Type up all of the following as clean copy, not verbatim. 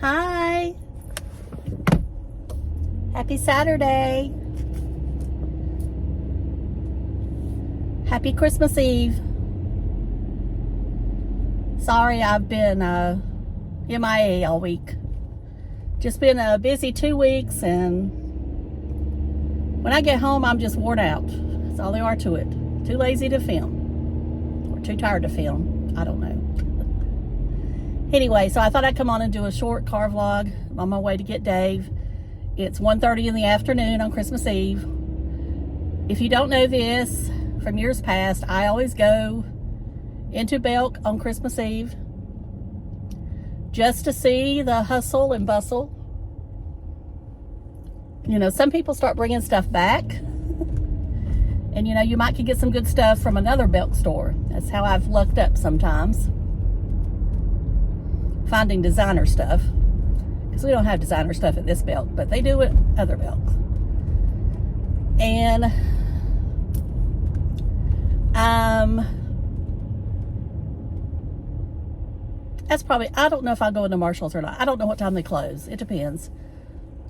Hi. Happy Saturday. Happy Christmas Eve. Sorry, I've been MIA all week. Just been a busy 2 weeks, and when I get home, I'm just worn out. That's all there are to it. Too lazy to film, or too tired to film. I don't know. Anyway, so I thought I'd come on and do a short car vlog. I'm on my way to get Dave. It's 1:30 in the afternoon on Christmas Eve. If you don't know this, from years past, I always go into Belk on Christmas Eve just to see the hustle and bustle. You know, some people start bringing stuff back, and you know, you might could get some good stuff from another Belk store. That's how I've lucked up sometimes, finding designer stuff, because we don't have designer stuff at this Belk, but they do at other Belks. And that's probably, I don't know if I'll go into Marshall's or not. I don't know what time they close. It depends.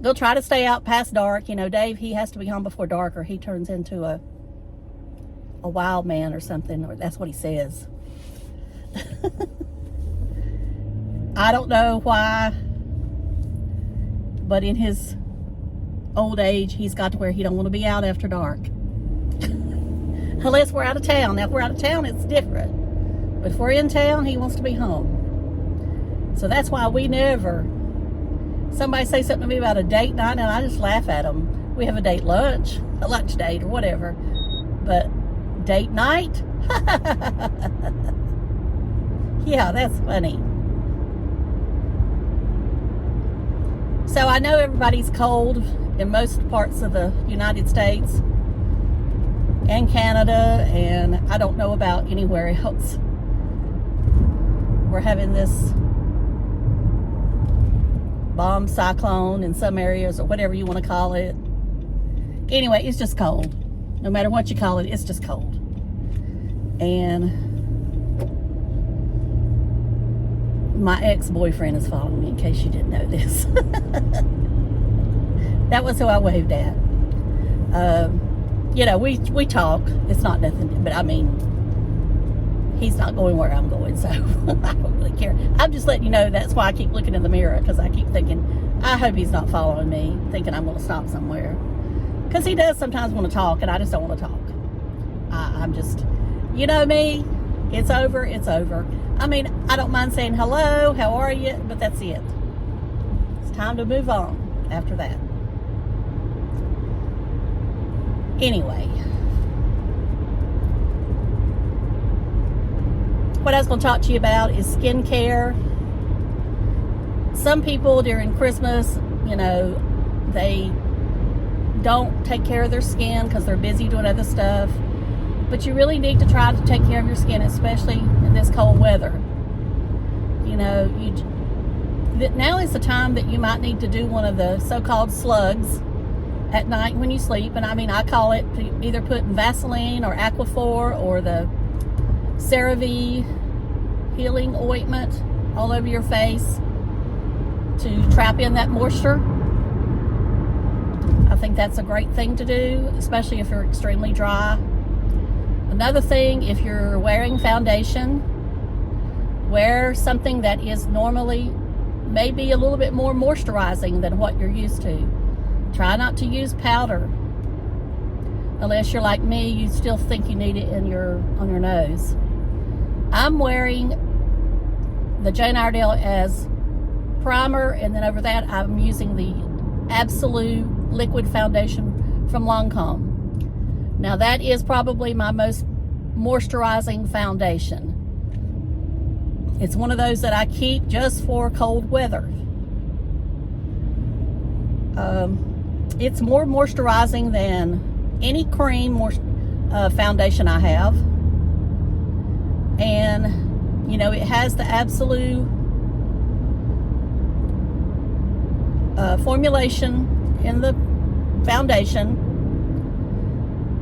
They'll try to stay out past dark. You know, Dave, he has to be home before dark or he turns into a wild man or something, or that's what he says. I don't know why, but in his old age, he's got to where he don't want to be out after dark. Unless we're out of town. Now, if we're out of town, it's different. But if we're in town, he wants to be home. So that's why we never, somebody say something to me about a date night, and I just laugh at them. We have a date lunch, a lunch date or whatever. But date night? Yeah, that's funny. So I know everybody's cold in most parts of the United States and Canada, and I don't know about anywhere else. We're having this bomb cyclone in some areas, or whatever you want to call it. Anyway, it's just cold. No matter what you call it, it's just cold. And my ex-boyfriend is following me, in case you didn't know this. That was who I waved at. You know, we talk. It's not nothing, but I mean, he's not going where I'm going, so I don't really care. I'm just letting you know that's why I keep looking in the mirror, because I keep thinking, I hope he's not following me, thinking I'm going to stop somewhere. Because he does sometimes want to talk, and I just don't want to talk. I'm just, you know me, it's over, it's over. I mean, I don't mind saying hello, how are you, but that's it. It's time to move on after that. Anyway, what I was going to talk to you about is skincare. Some people during Christmas, you know, they don't take care of their skin because they're busy doing other stuff. But you really need to try to take care of your skin, especially in this cold weather. You know, now is the time that you might need to do one of the so-called slugs at night when you sleep. And I mean, I call it either putting Vaseline or Aquaphor or the CeraVe healing ointment all over your face to trap in that moisture. I think that's a great thing to do, especially if you're extremely dry. Another thing, if you're wearing foundation, wear something that is normally maybe a little bit more moisturizing than what you're used to. Try not to use powder. Unless you're like me, you still think you need it on your nose. I'm wearing the Jane Iredale as primer, and then over that I'm using the Absolute Liquid Foundation from Lancôme. Now that is probably my most moisturizing foundation. It's one of those that I keep just for cold weather. It's more moisturizing than any cream foundation I have. And, you know, it has the Absolute formulation in the foundation,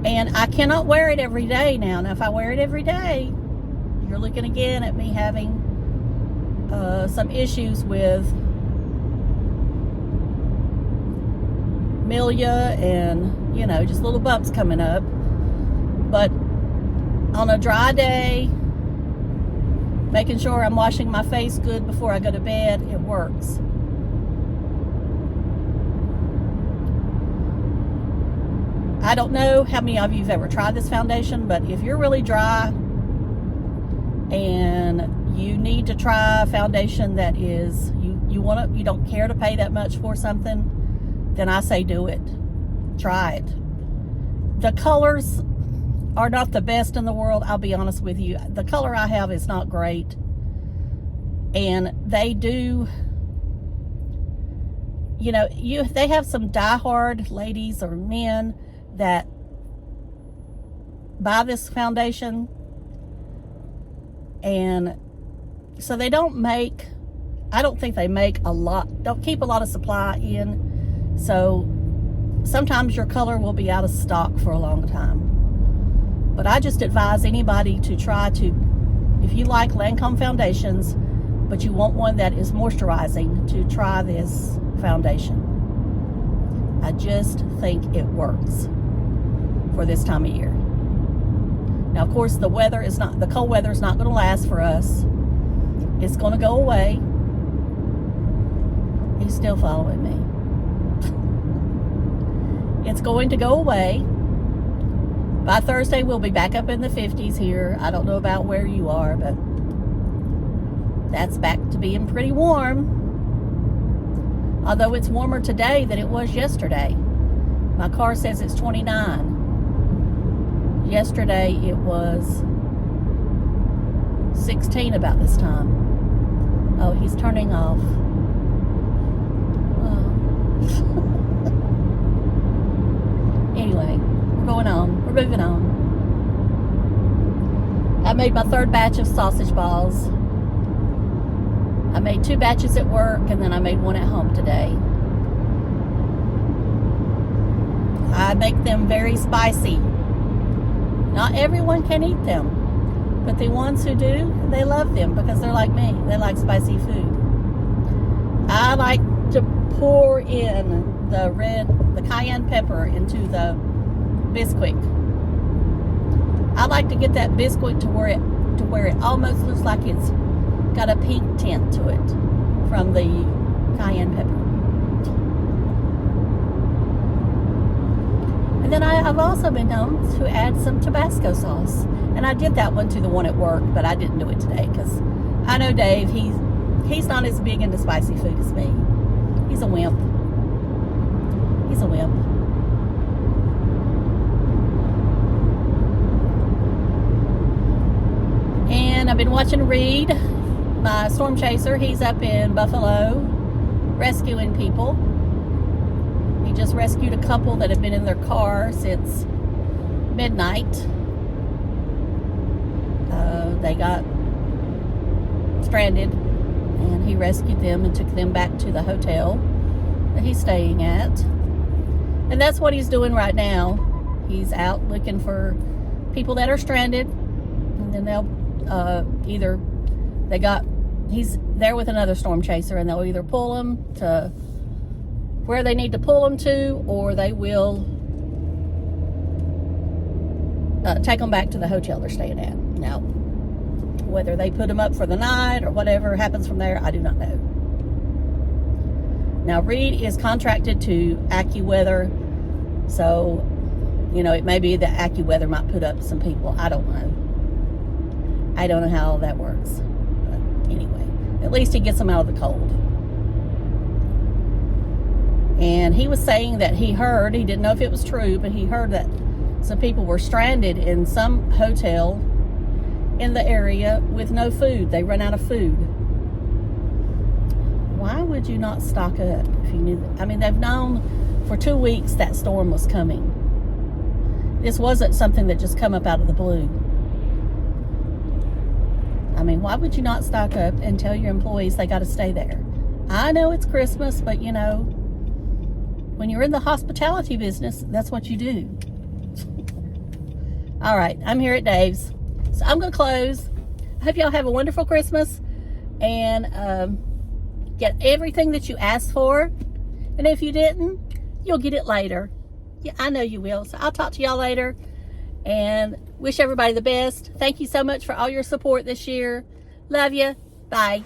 and I cannot wear it every day now. Now, if I wear it every day, you're looking again at me having some issues with milia and, you know, just little bumps coming up. But on a dry day, making sure I'm washing my face good before I go to bed, it works. I don't know how many of you have ever tried this foundation, but if you're really dry and you need to try a foundation that is, you don't care to pay that much for something, then I say do it. Try it. The colors are not the best in the world, I'll be honest with you. The color I have is not great. And they do, you know, they have some diehard ladies or men that buy this foundation, and so they don't make, I don't think they make a lot, don't keep a lot of supply in, so sometimes your color will be out of stock for a long time. But I just advise anybody to try to, if you like Lancôme foundations but you want one that is moisturizing, to try this foundation. I just think it works for this time of year. Now, of course, the cold weather is not going to last for us. It's going to go away. He's still following me. It's going to go away. By Thursday, we'll be back up in the 50s here. I don't know about where you are, but that's back to being pretty warm. Although it's warmer today than it was yesterday. My car says it's 29. Yesterday it was 16 about this time. Oh, he's turning off. Oh. Anyway, we're going on. We're moving on. I made my third batch of sausage balls. I made 2 batches at work, and then I made 1 at home today. I make them very spicy. Not everyone can eat them, but the ones who do, they love them because they're like me. They like spicy food. I like to pour in the cayenne pepper into the Bisquick. I like to get that Bisquick to where it almost looks like it's got a pink tint to it from the cayenne pepper. And then I've also been known to add some Tabasco sauce. And I did that one to the one at work, but I didn't do it today because I know Dave, he's not as big into spicy food as me. He's a wimp. He's a wimp. And I've been watching Reed, my storm chaser. He's up in Buffalo rescuing people. He just rescued a couple that had been in their car since midnight. They got stranded, and he rescued them and took them back to the hotel that he's staying at. And that's what he's doing right now. He's out looking for people that are stranded, and then they'll he's there with another storm chaser, and they'll either pull them to where they need to pull them to, or they will take them back to the hotel they're staying at. Now, whether they put them up for the night or whatever happens from there, I do not know. Now, Reed is contracted to AccuWeather, so, you know, it may be that AccuWeather might put up some people. I don't know. I don't know how that works. But anyway, at least he gets them out of the cold. And he was saying that he didn't know if it was true, but he heard that some people were stranded in some hotel in the area with no food. They run out of food. Why would you not stock up if you knew that? I mean, they've known for 2 weeks that storm was coming. This wasn't something that just come up out of the blue. I mean, why would you not stock up and tell your employees they got to stay there? I know it's Christmas, but you know, you're in the hospitality business, that's what you do. All right, I'm here at Dave's. So I'm going to close. I hope y'all have a wonderful Christmas and get everything that you asked for. And if you didn't, you'll get it later. Yeah, I know you will. So I'll talk to y'all later and wish everybody the best. Thank you so much for all your support this year. Love you. Bye.